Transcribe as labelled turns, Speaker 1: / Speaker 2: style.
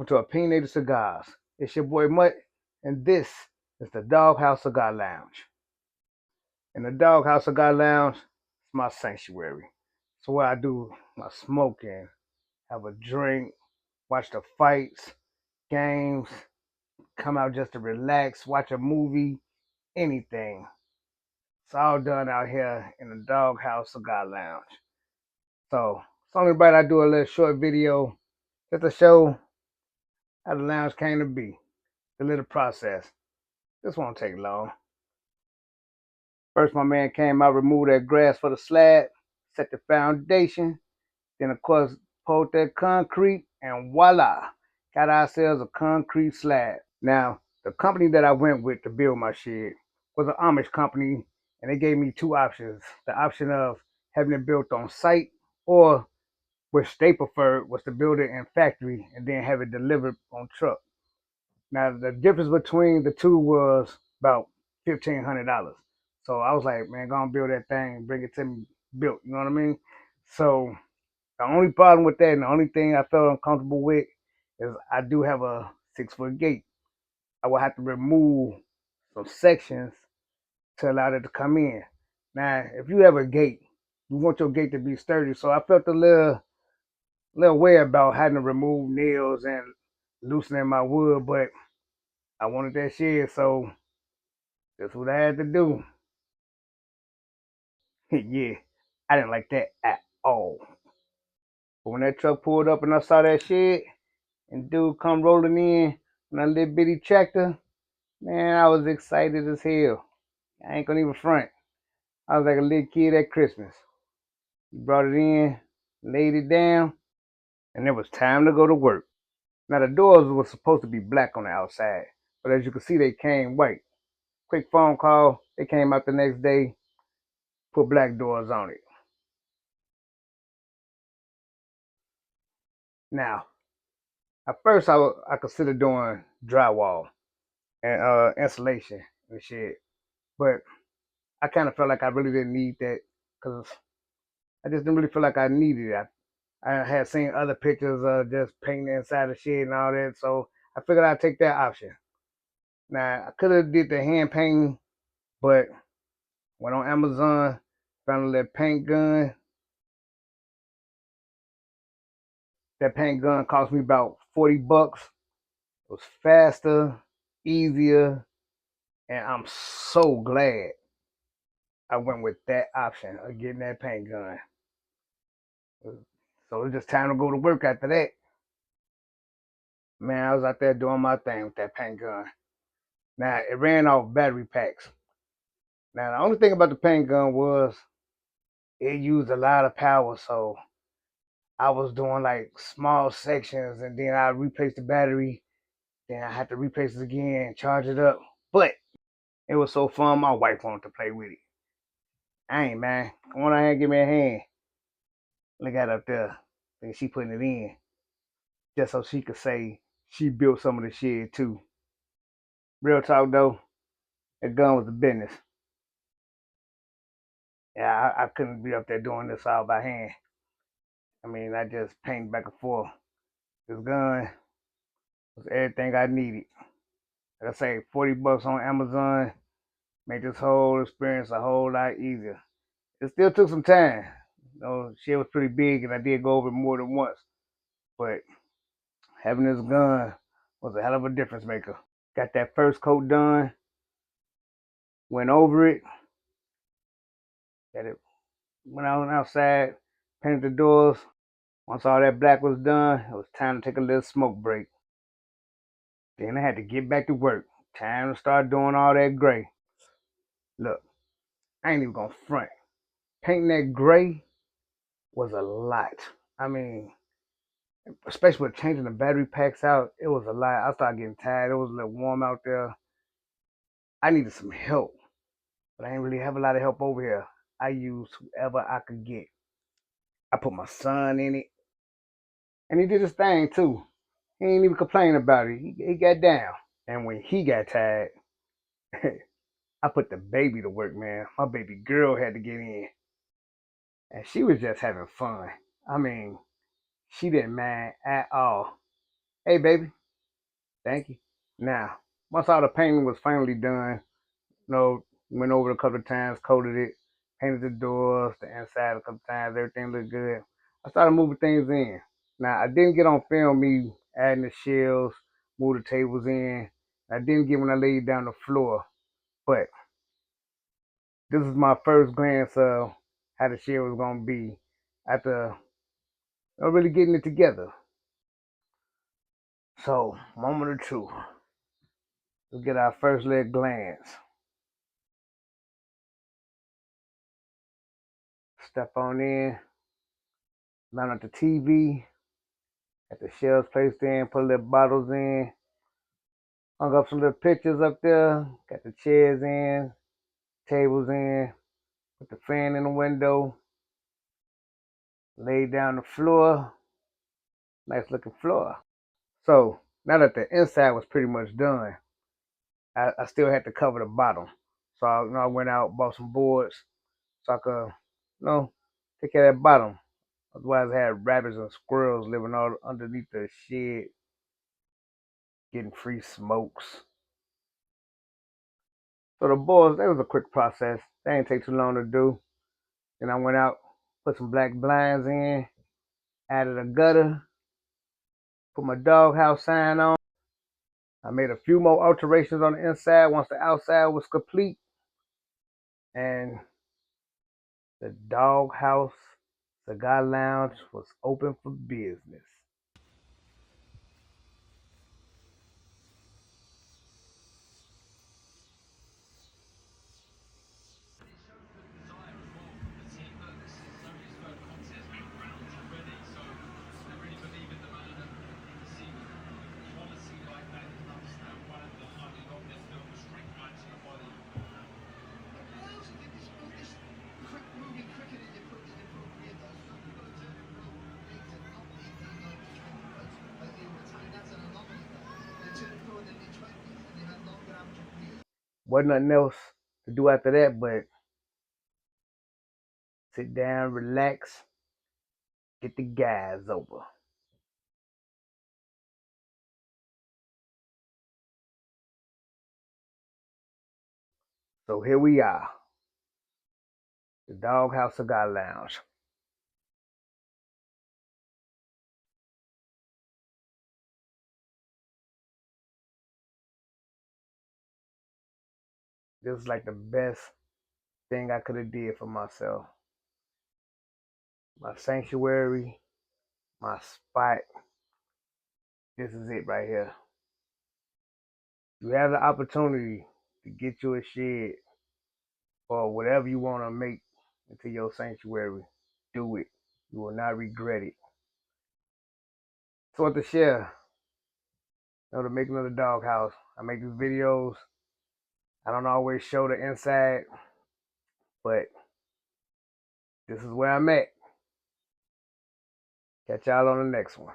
Speaker 1: welcome to Opinionated Cigars. It's your boy Mutt, and this is the Doghouse Cigar Lounge. In the Doghouse Cigar Lounge, it's my sanctuary. It's where I do my smoking, have a drink, watch the fights, games, come out just to relax, watch a movie, anything. It's all done out here in the Doghouse Cigar Lounge. So, it's only right I do a little short video just to show how the lounge came to be, the little process. This won't take long. First, my man came out, removed that grass for the slab, set the foundation, then, of course, poured that concrete, and voila, got ourselves a concrete slab. Now, the company that I went with to build my shed was an Amish company, and they gave me two options. The option of having it built on site, or which they preferred was to build it in factory and then have it delivered on truck. Now, the difference between the two was about $1,500. So I was like, man, go and build that thing, bring it to me built. You know what I mean? So the only problem with that, and the only thing I felt uncomfortable with, is I do have a 6-foot gate. I will have to remove some sections to allow it to come in. Now, if you have a gate, you want your gate to be sturdy. So I felt a little way about having to remove nails and loosening my wood, but I wanted that shed, so that's what I had to do. Yeah, I didn't like that at all. But when that truck pulled up and I saw that shed, and dude come rolling in on that little bitty tractor, man, I was excited as hell. I ain't gonna even front. I was like a little kid at Christmas. He brought it in, laid it down, and it was time to go to work. Now the doors were supposed to be black on the outside, but as you can see, they came white. Quick phone call, they came out the next day, put black doors on it. Now, at first, I considered doing drywall and insulation and shit, but I kind of felt like I really didn't need that because I just didn't really feel like I needed it. I had seen other pictures of just painting inside the shed and all that, so I figured I'd take that option. Now, I could have did the hand painting, but went on Amazon, found a little paint gun. That paint gun cost me about $40. It was faster, easier, and I'm so glad I went with that option of getting that paint gun. So it's just time to go to work after that. Man, I was out there doing my thing with that paint gun. Now, it ran off battery packs. Now, the only thing about the paint gun was it used a lot of power, so I was doing like small sections and then I replaced the battery, then I had to replace it again, charge it up. But it was so fun, my wife wanted to play with it. I ain't, man. Come on out here and give me a hand. Look at it up there. Think she putting it in just so she could say she built some of the shit too. Real talk though, that gun was a business. Yeah, I couldn't be up there doing this all by hand. I mean, I just painted back and forth. This gun was everything I needed. Like I say, $40 on Amazon made this whole experience a whole lot easier. It still took some time. You know, shit was pretty big, and I did go over it more than once. But having this gun was a hell of a difference maker. Got that first coat done, went over it, got it, went out outside, painted the doors. Once all that black was done, it was time to take a little smoke break. Then I had to get back to work. Time to start doing all that gray. Look, I ain't even gonna front. Painting that gray was a lot. I mean, especially with changing the battery packs out, it was a lot. I started getting tired. It was a little warm out there. I needed some help, but I didn't really have a lot of help over here. I used whoever I could get. I put my son in it, and he did his thing too. He ain't even complain about it. He got down. And when he got tired, I put the baby to work, man. My baby girl had to get in. And she was just having fun. I mean, she didn't mind at all. Hey, baby. Thank you. Now, once all the painting was finally done, went over it a couple of times, coated it, painted the doors, the inside a couple of times, everything looked good. I started moving things in. Now, I didn't get on film me adding the shelves, move the tables in. I didn't get when I laid down the floor, but this is my first glance of how the shed was gonna be after really getting it together. So, moment of truth. Let's get our first little glance. Step on in, mount up the TV, got the shelves placed in, put little bottles in, hung up some little pictures up there, got the chairs in, tables in, put the fan in the window, laid down the floor, nice looking floor. So now that the inside was pretty much done, I still had to cover the bottom. So I went out, bought some boards so I could, take care of that bottom. Otherwise, I had rabbits and squirrels living all underneath the shed, getting free smokes. So the boards, that was a quick process. They didn't take too long to do. Then I went out, put some black blinds in, added a gutter, put my doghouse sign on. I made a few more alterations on the inside once the outside was complete. And the Doghouse Cigar Lounge was open for business. Wasn't nothing else to do after that but sit down, relax, get the guys over. So here we are, the Doghouse Cigar Lounge. This is like the best thing I could have did for myself. My sanctuary, my spot. This is it right here. You have the opportunity to get you a shed or whatever you want to make into your sanctuary. Do it. You will not regret it. So what to share, the making of the doghouse. I make these videos. I don't always show the inside, but this is where I'm at. Catch y'all on the next one.